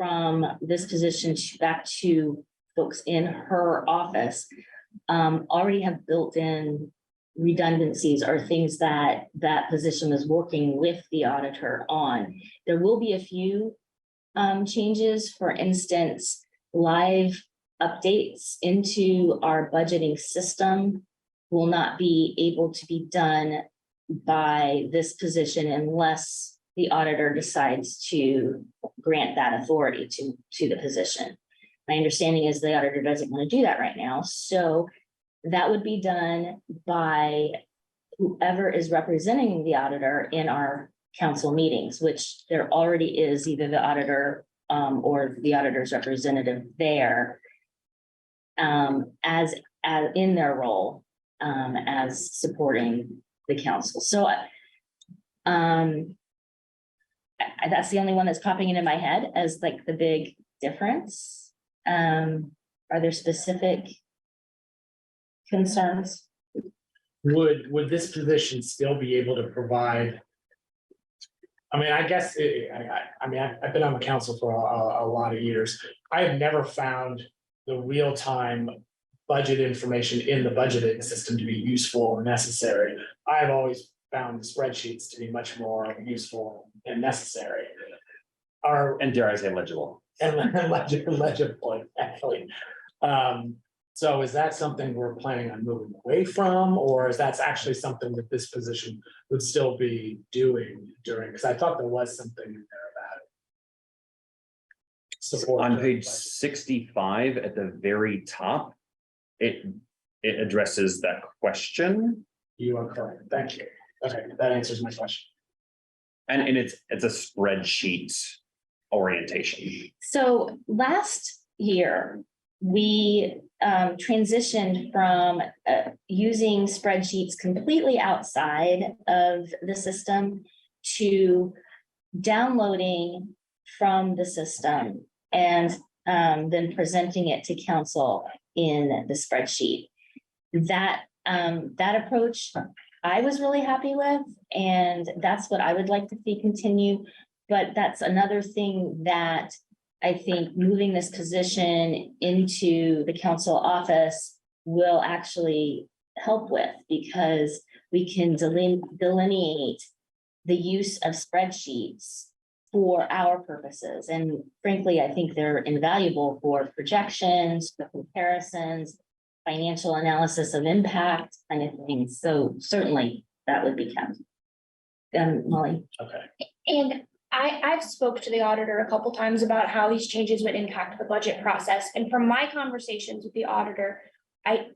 from this position back to folks in her office already have built-in redundancies or things that that position is working with the auditor on. There will be a few changes. For instance, live updates into our budgeting system will not be able to be done by this position unless the auditor decides to grant that authority to the position. My understanding is the auditor doesn't want to do that right now. So that would be done by whoever is representing the auditor in our council meetings, which there already is either the auditor or the auditor's representative there as in their role as supporting the council. So that's the only one that's popping into my head as like the big difference. Are there specific concerns? Would this position still be able to provide? I mean, I guess I've been on the council for a lot of years. I have never found the real-time budget information in the budgeting system to be useful or necessary. I've always found the spreadsheets to be much more useful and necessary. And dare I say legible. And legible, actually. So is that something we're planning on moving away from, or is that actually something that this position would still be doing during? Because I thought there was something in there about it. Support On page 65 at the very top, it addresses that question. You are correct. Thank you. Okay, that answers my question. And it's a spreadsheet orientation. So last year, we transitioned from using spreadsheets completely outside of the system to downloading from the system and then presenting it to council in the spreadsheet. That approach I was really happy with, and that's what I would like to see continue. But that's another thing that I think moving this position into the council office will actually help with, because we can delineate the use of spreadsheets for our purposes. And frankly, I think they're invaluable for projections, for comparisons, financial analysis of impact, kind of things. So certainly that would be kept. Molly. Okay. And I've spoke to the auditor a couple times about how these changes would impact the budget process. And from my conversations with the auditor, I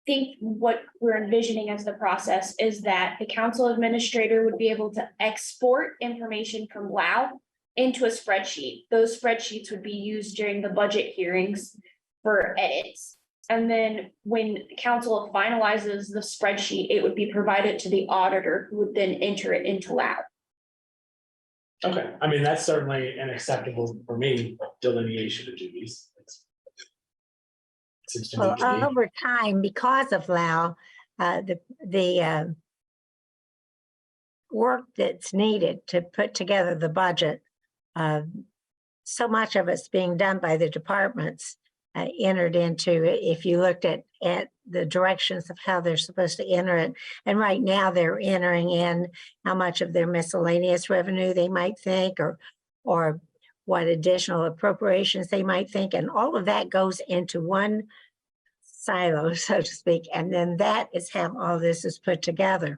think what we're envisioning as the process is that the council administrator would be able to export information from WOW into a spreadsheet. Those spreadsheets would be used during the budget hearings for edits. And then when the council finalizes the spreadsheet, it would be provided to the auditor, who would then enter it into WOW. Okay, I mean, that's certainly an acceptable for me delineation of duties. Seems to Well, me over time, because of LAO, the work that's needed to put together the budget, so much of it's being done by the departments entered into it. If you looked at the directions of how they're supposed to enter it, and right now they're entering in how much of their miscellaneous revenue they might think, or what additional appropriations they might think, and all of that goes into one silo, so to speak, and then that is how all this is put together.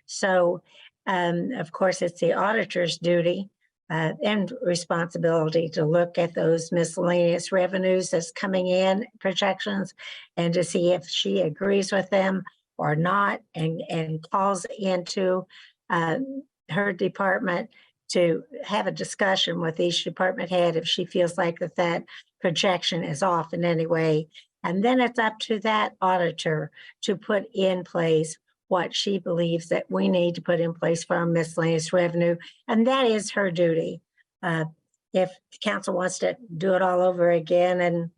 So of course it's the auditor's duty and responsibility to look at those miscellaneous revenues that's coming in, projections, and to see if she agrees with them or not, and calls into her department to have a discussion with each department head if she feels like that projection is off in any way. And then it's up to that auditor to put in place what she believes that we need to put in place for our miscellaneous revenue. And that is her duty. If the council wants to do it all over again,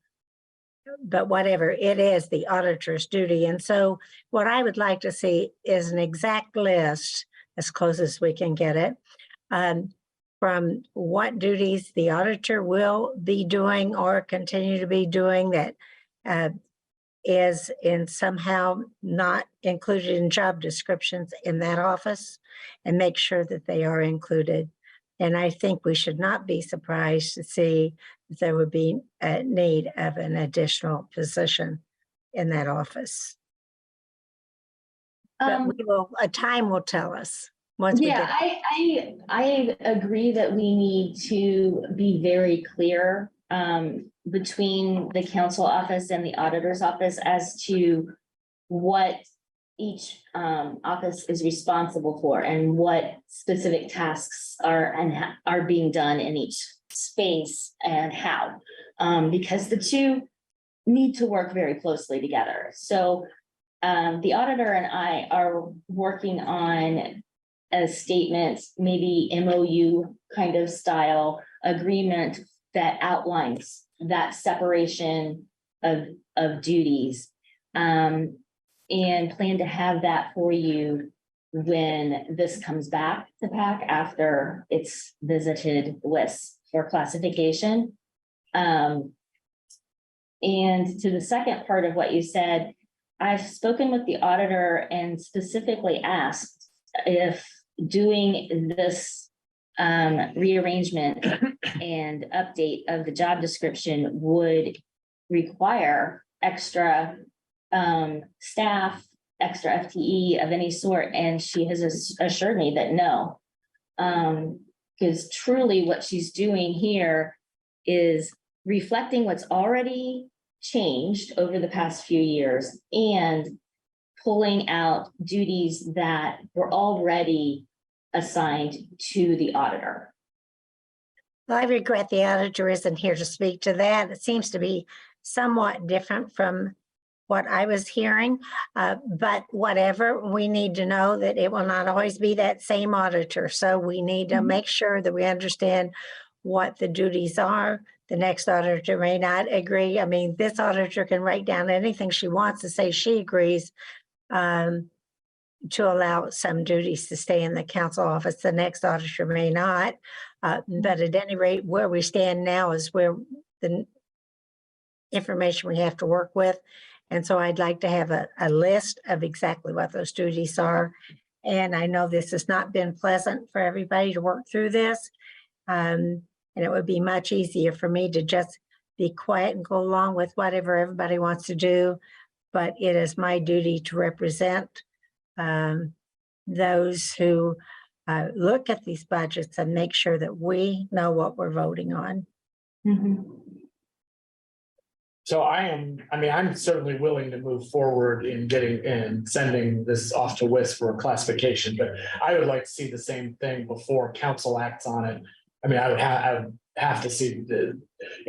but whatever, it is the auditor's duty. And so what I would like to see is an exact list, as close as we can get it, from what duties the auditor will be doing or continue to be doing that is in somehow not included in job descriptions in that office, and make sure that they are included. And I think we should not be surprised to see that there would be a need of an additional position in that office. But we will, time will tell us once we Yeah, get. I agree that we need to be very clear between the council office and the auditor's office as to what each office is responsible for and what specific tasks are being done in each space and how. Because the two need to work very closely together. So the auditor and I are working on a statement, maybe MOU kind of style agreement that outlines that separation of duties. And plan to have that for you when this comes back to PAC after it's visited WIS for classification. And to the second part of what you said, I've spoken with the auditor and specifically asked if doing this rearrangement and update of the job description would require extra staff, extra FTE of any sort. And she has assured me that no, because truly what she's doing here is reflecting what's already changed over the past few years and pulling out duties that were already assigned to the auditor. Well, I regret the auditor isn't here to speak to that. It seems to be somewhat different from what I was hearing, but whatever, we need to know that it will not always be that same auditor. So we need to make sure that we understand what the duties are. The next auditor may not agree. I mean, this auditor can write down anything she wants to say she agrees to allow some duties to stay in the council office. The next auditor may not, but at any rate, where we stand now is where the information we have to work with. And so I'd like to have a list of exactly what those duties are. And I know this has not been pleasant for everybody to work through this. And it would be much easier for me to just be quiet and go along with whatever everybody wants to do. But it is my duty to represent those who look at these budgets and make sure that we know what we're voting on. So I'm certainly willing to move forward in getting and sending this off to WIS for classification, but I would like to see the same thing before council acts on it. I mean, I would have to see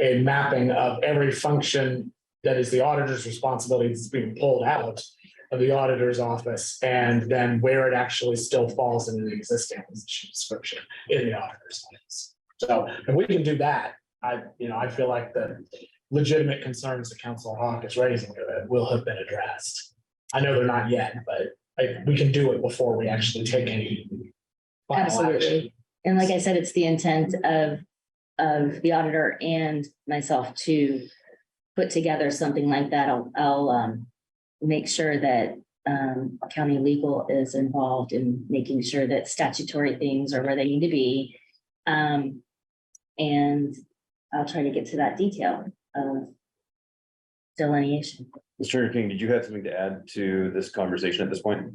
a mapping of every function that is the auditor's responsibility that's being pulled out of the auditor's office, and then where it actually still falls into the existing position description in the auditor's office. So if we can do that, I feel like the legitimate concerns that Councilor Hawk is raising will have been addressed. I know they're not yet, but we can do it before we actually take any final action. Absolutely. And like I said, it's the intent of the auditor and myself to put together something like that. I'll make sure that county legal is involved in making sure that statutory things are where they need to be. And I'll try to get to that detail of delineation. Mr. King, did you have something to add to this conversation at this point?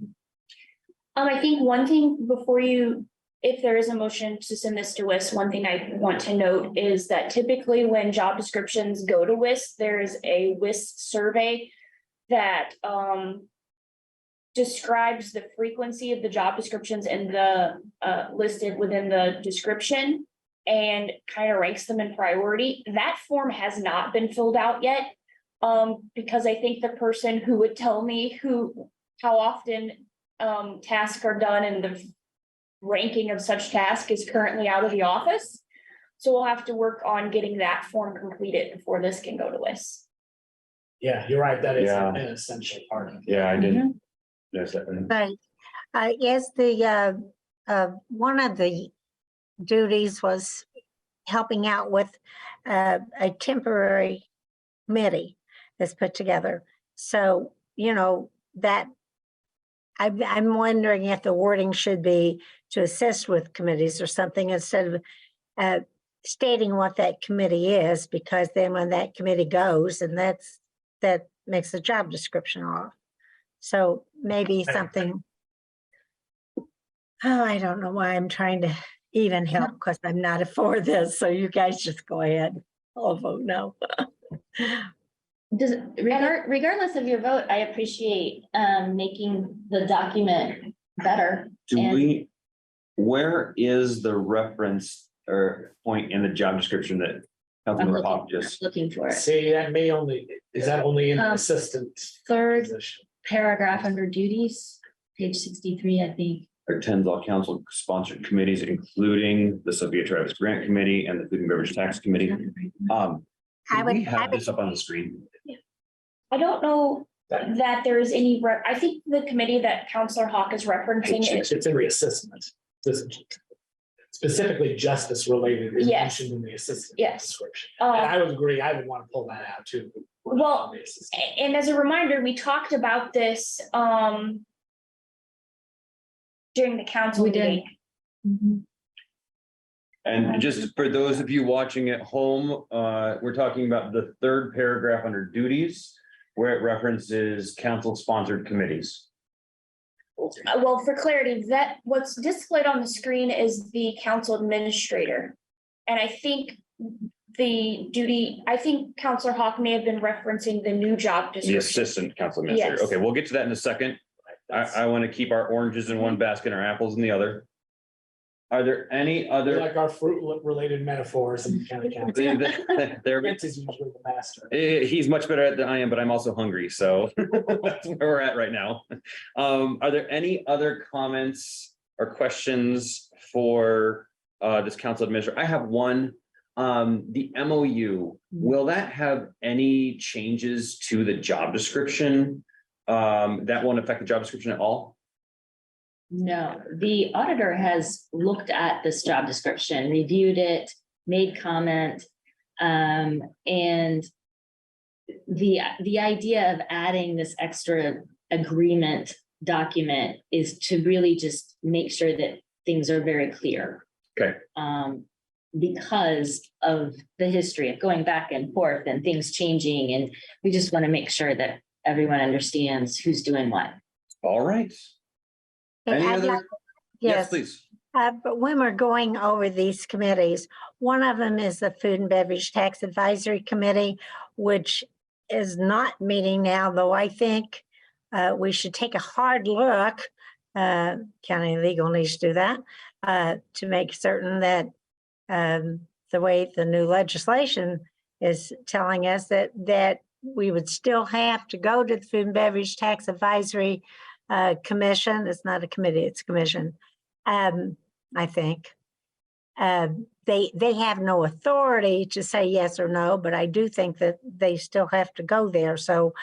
I think one thing before you, if there is a motion to send this to WIS, one thing I want to note is that typically when job descriptions go to WIS, there is a WIS survey that describes the frequency of the job descriptions and the listed within the description and kind of ranks them in priority. That form has not been filled out yet because I think the person who would tell me how often tasks are done and the ranking of such task is currently out of the office. So we'll have to work on getting that form completed before this can go to WIS. Yeah, you're right. That is Yeah. an essential part of it. Yeah, I didn't. Notice that. Right. Is the one of the duties was helping out with a temporary committee that's put together. So, you know, that I'm wondering if the wording should be to assist with committees or something instead of stating what that committee is, because then when that committee goes, and that makes the job description off. So maybe something. Oh, I don't know why I'm trying to even help, because I'm not for this. So you guys just go ahead. I'll vote no. Regardless of your vote, I appreciate making the document better. And- Where is the reference or point in the job description that I'm Councilmember Hawk just? looking for it. See, that may only, is that only in the Um, assistant Third position? paragraph under duties, page 63, I think. Attends all council sponsored committees, including the Sophia Travis Grant Committee and the Food and Beverage Tax Committee. I would- We have this up on the screen. I don't know that there is any, I think the committee that Counselor Hawk is referencing is, It's in the assistant. Specifically justice related is Yes. mentioned in the assistant Yes. description. And I would agree, I would want to pull that out too. Well, and as a reminder, we talked about this, during the council We did. meeting. And just for those of you watching at home, we're talking about the third paragraph under duties, where it references council sponsored committees. Well, for clarity, that what's displayed on the screen is the council administrator. And I think I think Counselor Hawk may have been referencing the new job The description. assistant council administrator. Yes. Okay, we'll get to that in a second. I want to keep our oranges in one basket and our apples in the other. Are there any They're other? like our fruit related metaphors and kind of count. There, Vince is usually the master. he's much better at it than I am, but I'm also hungry, so that's where we're at right now. Are there any other comments or questions for this council administrator? I have one. The MOU, will that have any changes to the job description? That won't affect the job description at all? No, the auditor has looked at this job description, reviewed it, made comment. And the idea of adding this extra agreement document is to really just make sure that things are very clear. Okay. Because of the history of going back and forth and things changing, and we just want to make sure that everyone understands who's doing what. All right. Any I'd other? like- Yes, Please. but when we're going over these committees, one of them is the Food and Beverage Tax Advisory Committee, which is not meeting now, though I think we should take a hard look. County Legal needs to do that to make certain that the way the new legislation is telling us that we would still have to go to the Food and Beverage Tax Advisory Commission. It's not a committee, it's a commission. I think they have no authority to say yes or no, but I do think that they still have to go there. So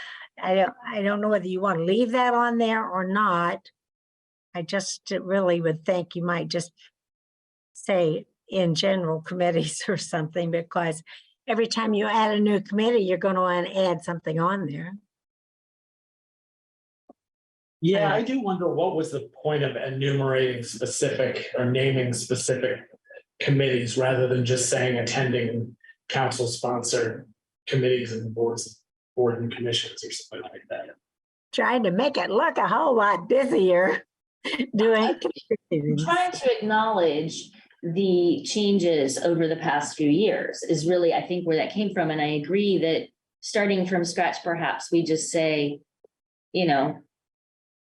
I don't know whether you want to leave that on there or not. I just really would think you might just say in general committees or something, because every time you add a new committee, you're going to want to add something on there. Yeah, I do wonder what was the point of enumerating specific or naming specific committees rather than just saying attending council sponsored committees and board and commissions or something like that. Trying to make it look a whole lot busier doing. Trying to acknowledge the changes over the past few years is really, I think, where that came from. And I agree that starting from scratch, perhaps we just say,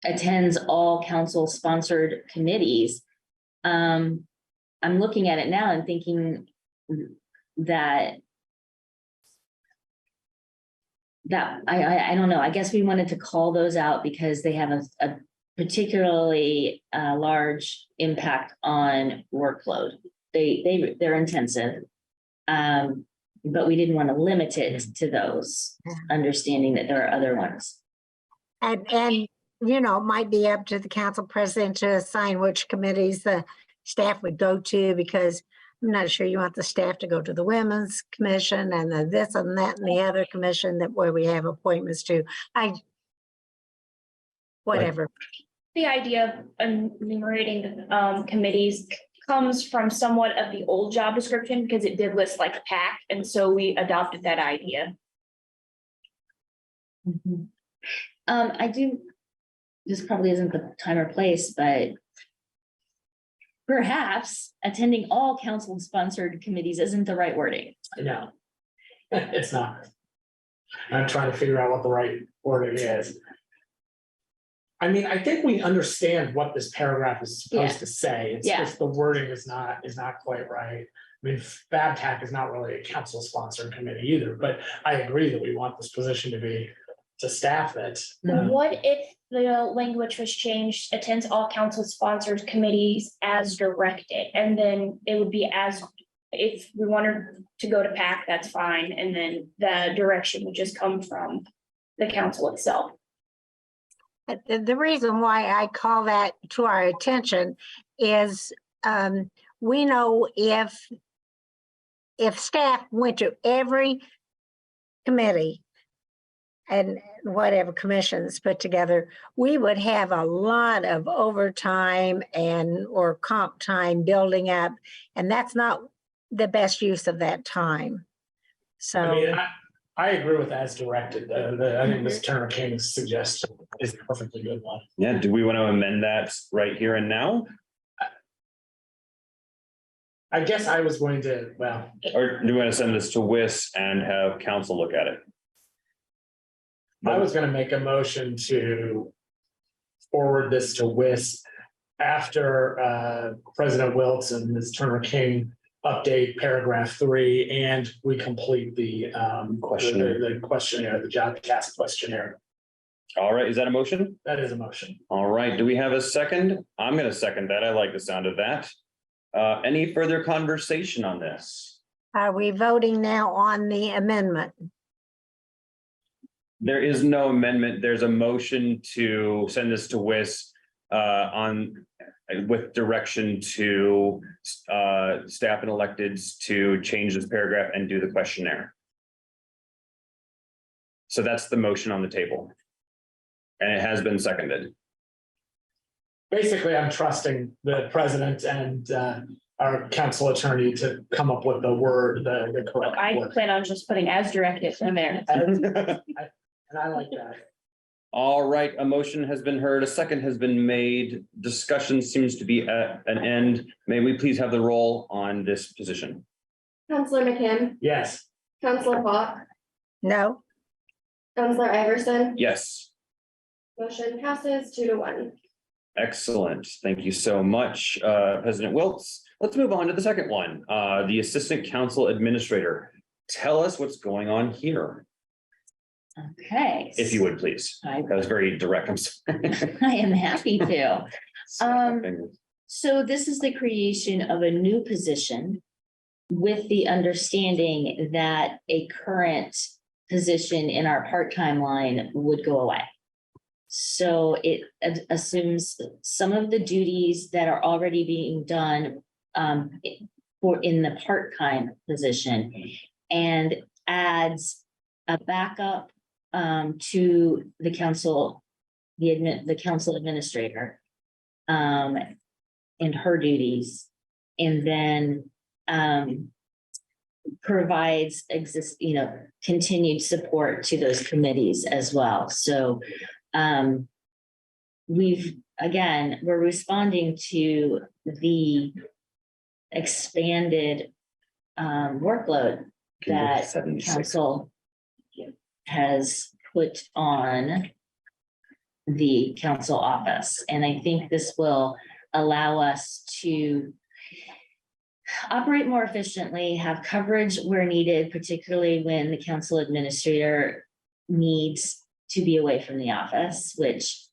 attends all council sponsored committees. I'm looking at it now and thinking that I don't know, I guess we wanted to call those out because they have a particularly large impact on workload. They're intensive. But we didn't want to limit it to those, understanding that there are other ones. And it might be up to the council president to assign which committees the staff would go to, because I'm not sure you want the staff to go to the Women's Commission and the this and that and the other commission that where we have appointments to. Whatever. The idea of enumerating committees comes from somewhat of the old job description because it did list like a PAC, and so we adopted that idea. Mhm. I do, this probably isn't the time or place, but perhaps attending all council-sponsored committees isn't the right wording. No. It's not. I'm trying to figure out what the right wording is. I mean, I think we understand what this paragraph is supposed to say. It's Yeah. just the wording is not quite right. I mean, FabTech is not really a council-sponsored committee either, but I agree that we want this position to staff it. What if the language was changed, attends all council sponsored committees as directed, and then it would be as, if we wanted to go to PAC, that's fine, and then the direction would just come from the council itself. The reason why I call that to our attention is we know if staff went to every committee and whatever commissions put together, we would have a lot of overtime or comp time building up, and that's not the best use of that time. I mean, So I agree with as directed. I think Ms. Turner King's suggestion is a perfectly good one. Yeah, do we want to amend that right here and now? I guess I was going to, well, Or do we want to send this to WIS and have council look at it? I was gonna make a motion to forward this to WIS after President Wiltz and Ms. Turner King update paragraph 3, and we complete the Questionnaire. the questionnaire, the job task questionnaire. All right, is that a motion? That is a motion. All right, do we have a second? I'm gonna second that. I like the sound of that. Any further conversation on this? are we voting now on the amendment? There is no amendment. There's a motion to send this to WIS with direction to staff and electeds to change this paragraph and do the questionnaire. So that's the motion on the table. And it has been seconded. Basically, I'm trusting the president and our council attorney to come up with the word, the correct I word. plan on just putting as directed in there. And I like that. All right, a motion has been heard, a second has been made. Discussion seems to be at an end. May we please have the roll on this position? Counselor McKim, Yes. Counselor Hawk, No? Counselor Iverson, Yes. motion passes 2-1. Excellent. Thank you so much, President Wiltz. Let's move on to the second one, the Assistant Council Administrator. Tell us what's going on here, Okay. if you would, please. That was very direct. I'm sorry. I am happy to. So this is the creation of a new position with the understanding that a current position in our part-time line would go away. So it assumes some of the duties that are already being done in the part-time position and adds a backup to the council, the council administrator and her duties, and then provides continued support to those committees as well. So we're responding to the expanded workload that council has put on the council office. And I think this will allow us to operate more efficiently, have coverage where needed, particularly when the council administrator needs to be away from the office, which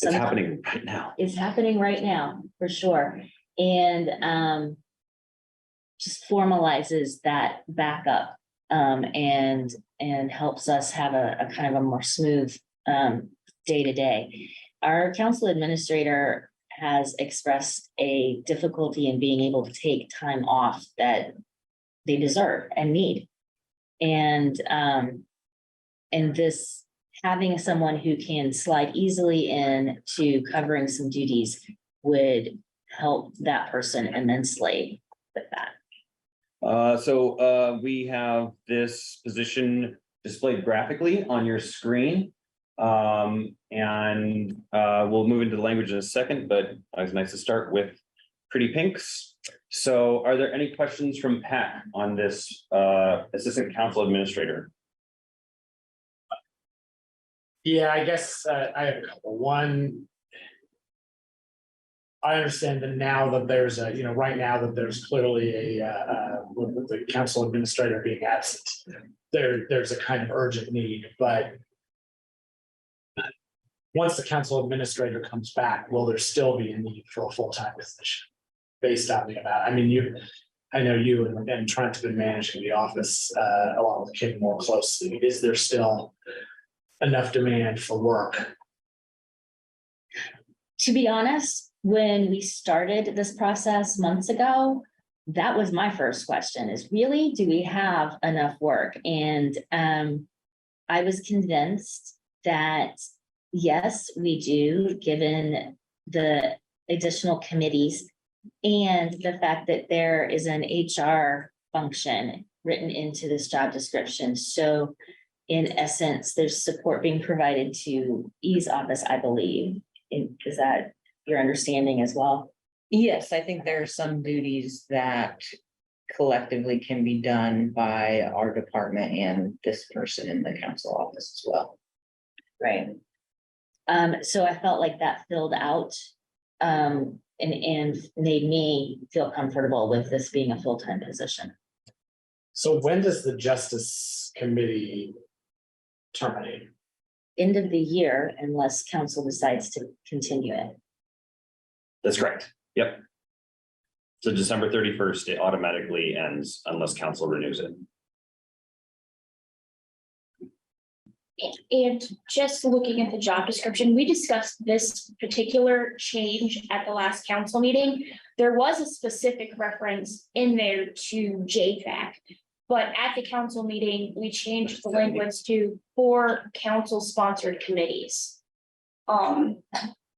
It's happening right now. is happening right now, for sure. And just formalizes that backup and helps us have a kind of a more smooth day-to-day. Our council administrator has expressed a difficulty in being able to take time off that they deserve and need. And this, having someone who can slide easily in to covering some duties would help that person immensely with that. So we have this position displayed graphically on your screen. And we'll move into the language in a second, but it's nice to start with pretty pinks. So are there any questions from Pat on this assistant council administrator? Yeah, I guess I have a couple. One, I understand that now that there's a, right now that there's clearly with the council administrator being absent, there's a kind of urgent need, but once the council administrator comes back, will there still be a need for a full-time position? Based on the amount, I mean, I know you and Trent have been managing the office along with Kim more closely. Is there still enough demand for work? To be honest, when we started this process months ago, that was my first question is really, do we have enough work? And I was convinced that yes, we do, given the additional committees and the fact that there is an HR function written into this job description. So in essence, there's support being provided to E's office, I believe. Is that your understanding as well? Yes, I think there are some duties that collectively can be done by our department and this person in the council office as well. Right. So I felt like that filled out and made me feel comfortable with this being a full-time position. So when does the Justice Committee terminate? End of the year, unless council decides to continue it. That's correct. Yep. So December 31st, it automatically ends unless council renews it. And just looking at the job description, we discussed this particular change at the last council meeting. There was a specific reference in there to JFAC. But at the council meeting, we changed the language to 4 council-sponsored committees. And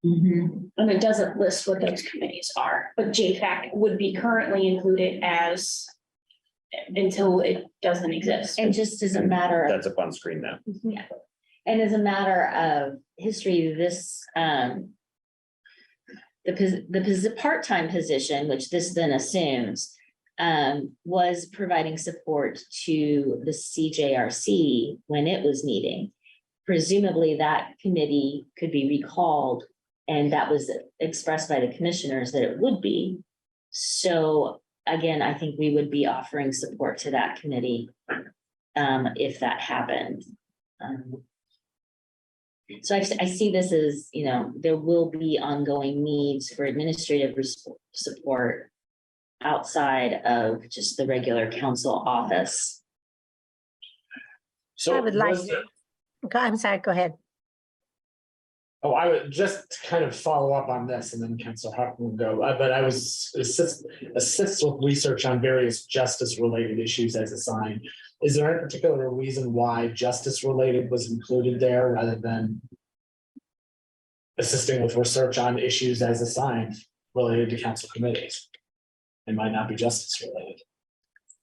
it doesn't list what those committees are, but JFAC would be currently included as until it doesn't exist. And just as a matter of That's up on screen now. yeah. And as a matter of history, this the part-time position, which this then assumes, was providing support to the CJRC when it was meeting. Presumably that committee could be recalled, and that was expressed by the commissioners that it would be. So again, I think we would be offering support to that committee if that happened. So I see this as, there will be ongoing needs for administrative support outside of just the regular council office. So I would like was to- I'm sorry, go ahead. Oh, I would just kind of follow up on this and then Councilor Huck will go, but I was assist with research on various justice related issues as assigned. Is there any particular reason why justice related was included there rather than assisting with research on issues as assigned related to council committees? It might not be justice related.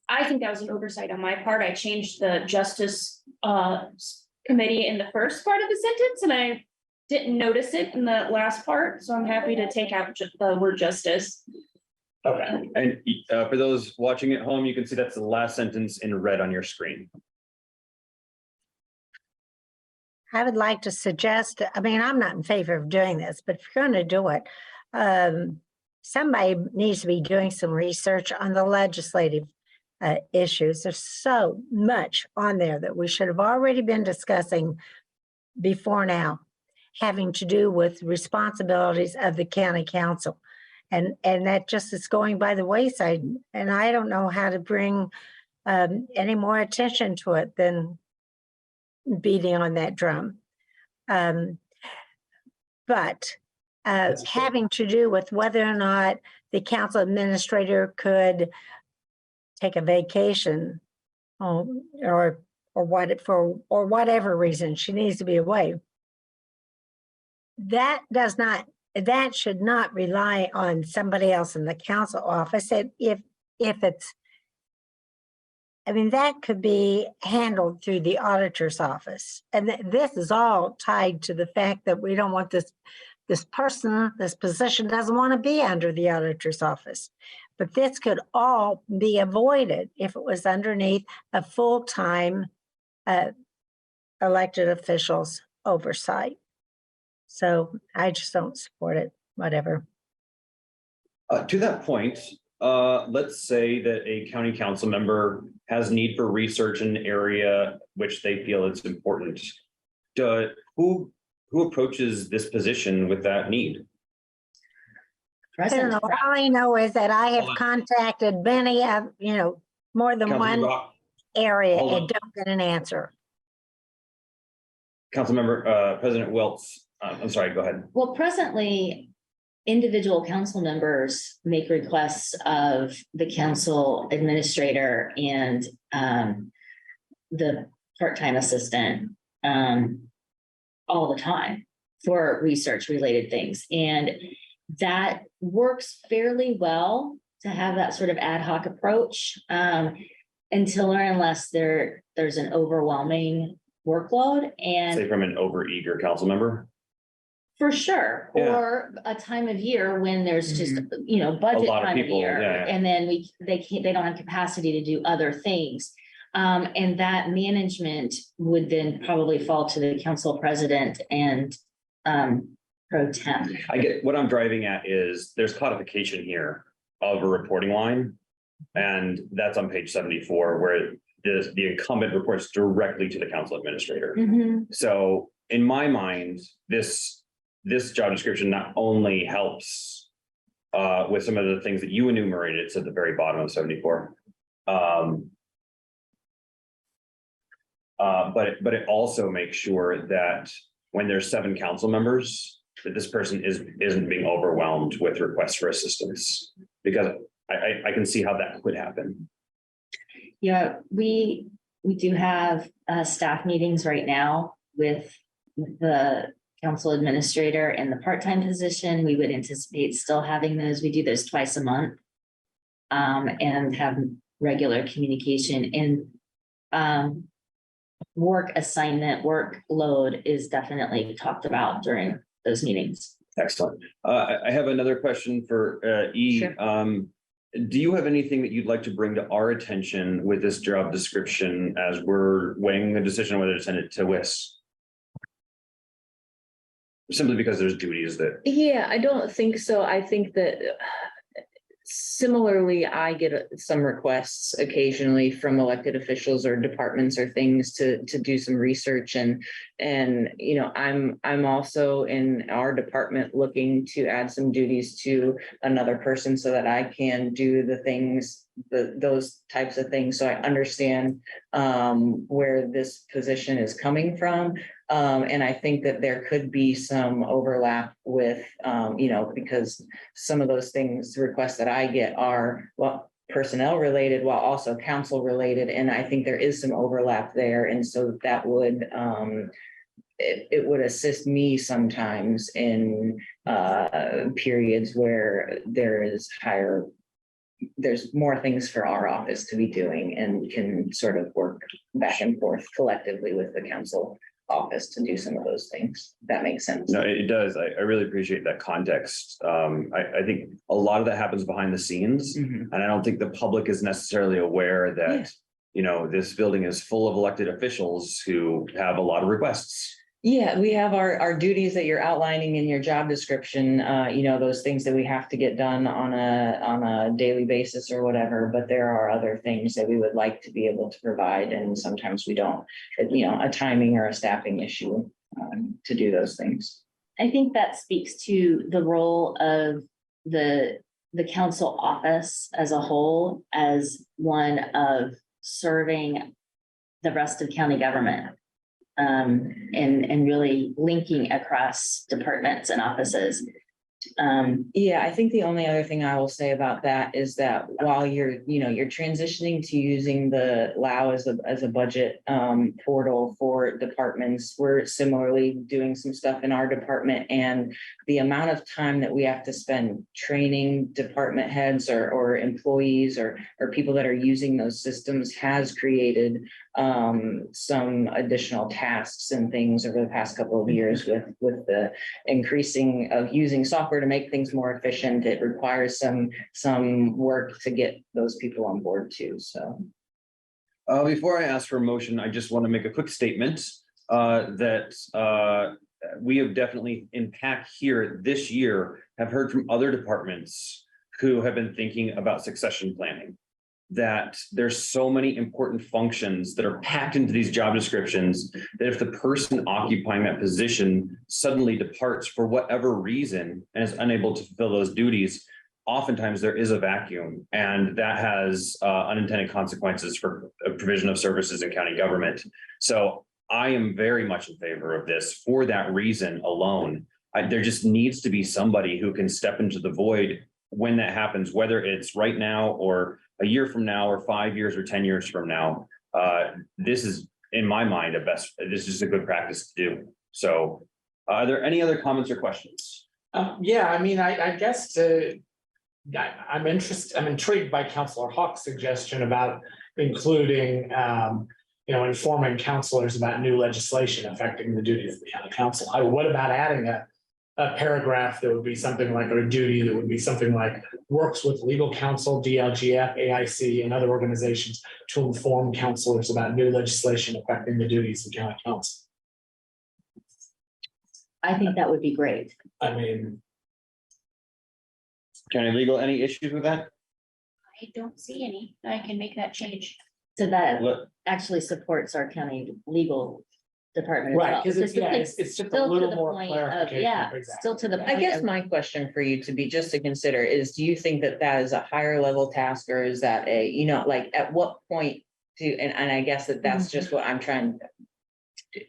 I think that was an oversight on my part. I changed the justice committee in the first part of the sentence and I didn't notice it in the last part, so I'm happy to take out the word justice. Okay. And for those watching at home, you can see that's the last sentence in red on your screen. I would like to suggest, I mean, I'm not in favor of doing this, but if you're going to do it, somebody needs to be doing some research on the legislative issues. There's so much on there that we should have already been discussing before now, having to do with responsibilities of the county council. And that just is going by the wayside. And I don't know how to bring any more attention to it than beating on that drum. But having to do with whether or not the council administrator could take a vacation, or whatever reason she needs to be away. That should not rely on somebody else in the council office. If it's, I mean, that could be handled through the auditor's office. And this is all tied to the fact that we don't want this position doesn't want to be under the auditor's office. But this could all be avoided if it was underneath a full-time elected officials oversight. So I just don't support it, whatever. To that point, let's say that a county council member has need for research in an area which they feel is important. Who approaches this position with that need? I don't know. All I know is that I have contacted many of, more than one area and don't get an answer. Councilmember, President Welts, I'm sorry, go ahead. Well, presently, individual council members make requests of the council administrator and the part-time assistant all the time for research related things. And that works fairly well to have that sort of ad hoc approach until or unless there's an overwhelming workload. And Say from an overeager council member? for sure, Yeah. or a time of year when there's just, budget lot of time of people, year. yeah. And then they don't have capacity to do other things. And that management would then probably fall to the council president and pro temp. I get, what I'm driving at is there's codification here of a reporting line. And that's on page 74, where the incumbent reports directly to the council administrator. Mhm. So in my mind, this job description not only helps with some of the things that you enumerated, it's at the very bottom of 74. But it also makes sure that when there's 7 council members, that this person isn't being overwhelmed with requests for assistance, because I can see how that could happen. Yeah, we do have staff meetings right now with the council administrator and the part-time position. We would anticipate still having those. We do those twice a month and have regular communication, and work assignment, workload is definitely talked about during those meetings. Excellent. I have another question for E. Sure. Do you have anything that you'd like to bring to our attention with this job description as we're weighing the decision whether to send it to WIS? Simply because there's duties that. Yeah, I don't think so. I think that similarly, I get some requests occasionally from elected officials or departments or things to do some research, and I'm also in our department looking to add some duties to another person so that I can do the things, those types of things. So I understand where this position is coming from. And I think that there could be some overlap with, because some of those things, requests that I get are, personnel related while also council related. And I think there is some overlap there. And so that would, it would assist me sometimes in periods where there's more things for our office to be doing, and we can sort of work back and forth collectively with the council office to do some of those things. That makes sense. No, it does. I really appreciate that context. I think a lot of that happens behind the scenes, Mhm. and I don't think the public is necessarily aware that, this building is full of elected officials who have a lot of requests. Yeah, we have our duties that you're outlining in your job description, those things that we have to get done on a daily basis or whatever, but there are other things that we would like to be able to provide, and sometimes we don't, a timing or a staffing issue to do those things. I think that speaks to the role of the council office as a whole, as one of serving the rest of county government. And really linking across departments and offices. Yeah, I think the only other thing I will say about that is that while you're transitioning to using the LAO as a budget portal for departments, we're similarly doing some stuff in our department, and the amount of time that we have to spend training department heads or employees or people that are using those systems has created some additional tasks and things over the past couple of years with the increasing of using software to make things more efficient. It requires some work to get those people on board too, so. Before I ask for a motion, I just want to make a quick statement that we have definitely in PAC here this year have heard from other departments who have been thinking about succession planning. That there's so many important functions that are packed into these job descriptions that if the person occupying that position suddenly departs for whatever reason and is unable to fulfill those duties, oftentimes there is a vacuum, and that has unintended consequences for provision of services in county government. So I am very much in favor of this for that reason alone. There just needs to be somebody who can step into the void when that happens, whether it's right now or a year from now or 5 years or 10 years from now. This is, in my mind, this is a good practice to do. So are there any other comments or questions? Yeah, I mean, I guess I'm intrigued by Councilor Hawk's suggestion about including, informing counselors about new legislation affecting the duties of the county council. What about adding a paragraph that would be something like, or a duty that would be something like, works with legal counsel, DLGF, AIC, and other organizations to inform counselors about new legislation affecting the duties of county council? I think that would be great. I mean, County legal, any issues with that? I don't see any. I can make that change. So that Look, actually supports our county legal department as right, well. because it's just a Still to little the more point of, clarification. yeah, Exactly. still to the I point guess of, my question for you to be just to consider is, do you think that that is a higher level task, or is that like at what point and I guess that's just what I'm trying.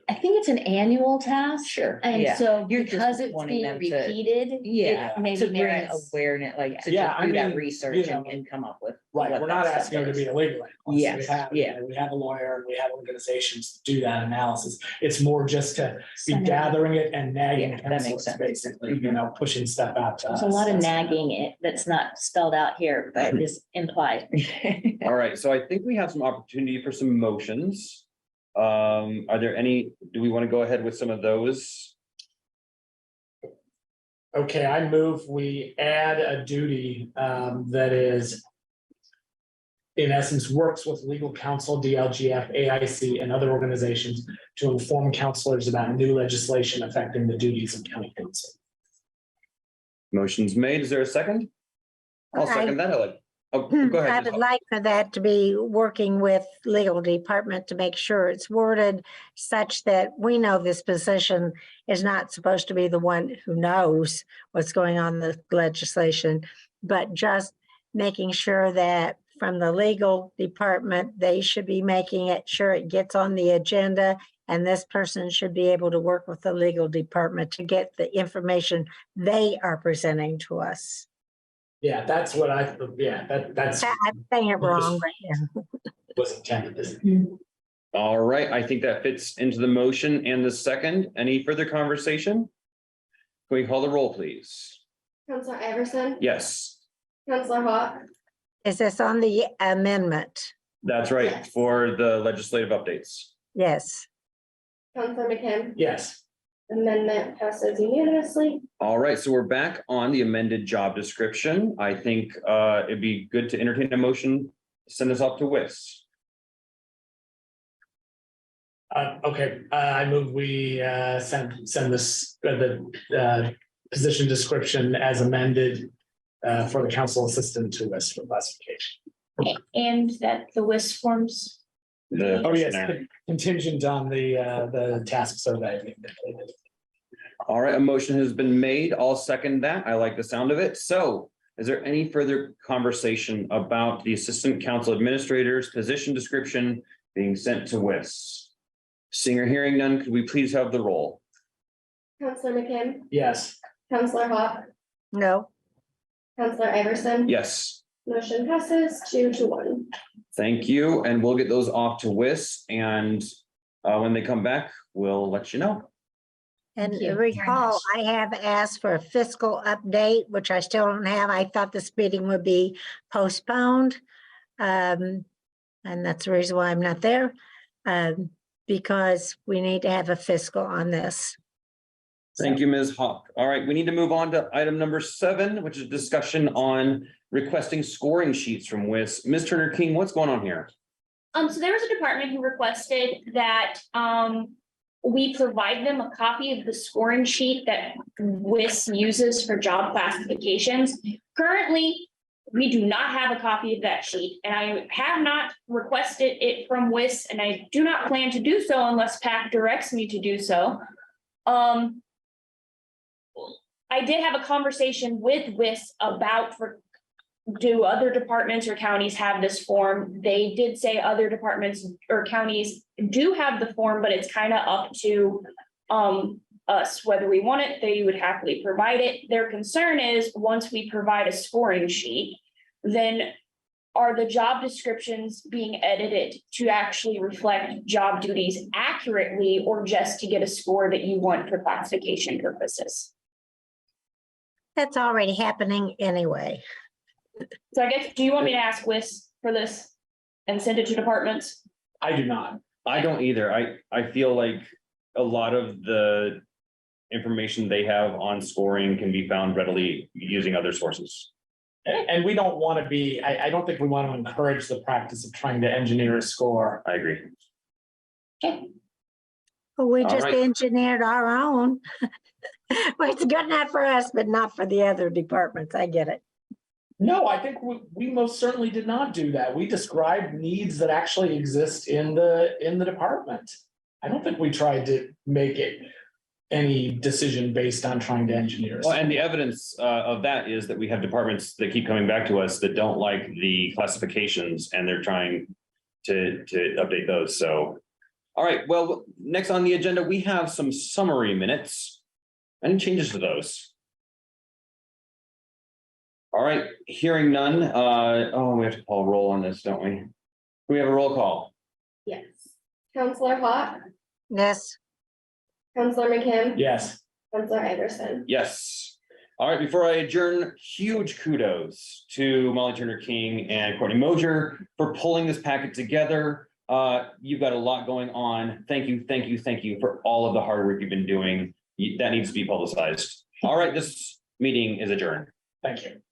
I think it's an annual task. Sure. And Yeah. so You're just because it's wanting being them to- repeated. Yeah, it maybe to bring merits- awareness, like to Yeah, just I do that mean, research and come up with. Right, what we're that not stuff asking her to is. be a legal analyst. Yes, We have a lawyer, and we have organizations to do that analysis. It's more just to be gathering it and nagging Yeah, that makes counselors, sense. basically, pushing stuff out to us. There's a lot of That's- nagging that's not spelled out here, but is implied. all right, so I think we have some opportunity for some motions. Are there any, do we want to go ahead with some of those? Okay, I move we add a duty that is, in essence, works with legal counsel, DLGF, AIC, and other organizations to inform counselors about new legislation affecting the duties of county council. Motion's made. Is there a second? I'll second that, Ellen. Oh, go I ahead. would like for that to be working with legal department to make sure it's worded such that we know this position is not supposed to be the one who knows what's going on in the legislation, but just making sure that from the legal department, they should be making it sure it gets on the agenda, and this person should be able to work with the legal department to get the information they are presenting to us. Yeah, that's what that's I'm saying it wrong, but yeah. was intended. All right, I think that fits into the motion and the second. Any further conversation? Can we call the roll, please? Counselor Iverson, Yes, Counselor Hawk, Is this on the amendment? that's right, Yes. for the legislative updates. Yes. Counselor McKim. Yes, Amendment passes unanimously. All right, so we're back on the amended job description. I think it'd be good to entertain a motion, send this off to WIS. okay, I move we send this, the position description as amended for the council assistant to us for classification. And that the WIS forms. Oh, yes, contingent on the task survey. All right, a motion has been made. I'll second that. I like the sound of it. So is there any further conversation about the assistant council administrator's position description being sent to WIS? Seeing or hearing none, could we please have the roll? Counselor McKim, Yes, Counselor Hawk, No, Counselor Iverson. Yes, Motion passes 2-1. thank you. And we'll get those off to WIS and when they come back, we'll let you know. and Thank you very recall, much. I have asked for a fiscal update, which I still don't have. I thought this meeting would be postponed. And that's the reason why I'm not there, because we need to have a fiscal on this. Thank you, Ms. Hawk. All right, we need to move on to item number 7, which is discussion on requesting scoring sheets from WIS. Ms. Turner King, what's going on here? So there was a department who requested that, we provide them a copy of the scoring sheet that WIS uses for job classifications. Currently, we do not have a copy of that sheet, and I have not requested it from WIS, and I do not plan to do so unless PAC directs me to do so. I did have a conversation with WIS about do other departments or counties have this form? They did say other departments or counties do have the form, but it's kind of up to us whether we want it. They would happily provide it. Their concern is once we provide a scoring sheet, then are the job descriptions being edited to actually reflect job duties accurately or just to get a score that you want for classification purposes? That's already happening anyway. So I guess, do you want me to ask WIS for this and send it to departments? I do not. I don't either. I feel like a lot of the information they have on scoring can be found readily using other sources. And we don't want to be, I don't think we want to encourage the practice of trying to engineer a score. I agree. Okay. Well, we All just right. engineered our own. Well, it's good enough for us, but not for the other departments. I get it. No, I think we most certainly did not do that. We described needs that actually exist in the department. I don't think we tried to make it any decision based on trying to engineer. Well, and the evidence of that is that we have departments that keep coming back to us that don't like the classifications and they're trying to update those. So, all right, well, next on the agenda, we have some summary minutes. Any changes to those? All right, hearing none. We have to call roll on this, don't we? We have a roll call. Yes. Counselor Hawk, Yes, Counselor McKim. Yes. Counselor Iverson. Yes. All right, before I adjourn, huge kudos to Molly Turner King and Courtney Mosier for pulling this packet together. You've got a lot going on. Thank you for all of the hard work you've been doing. That needs to be publicized. All right, this meeting is adjourned. Thank you.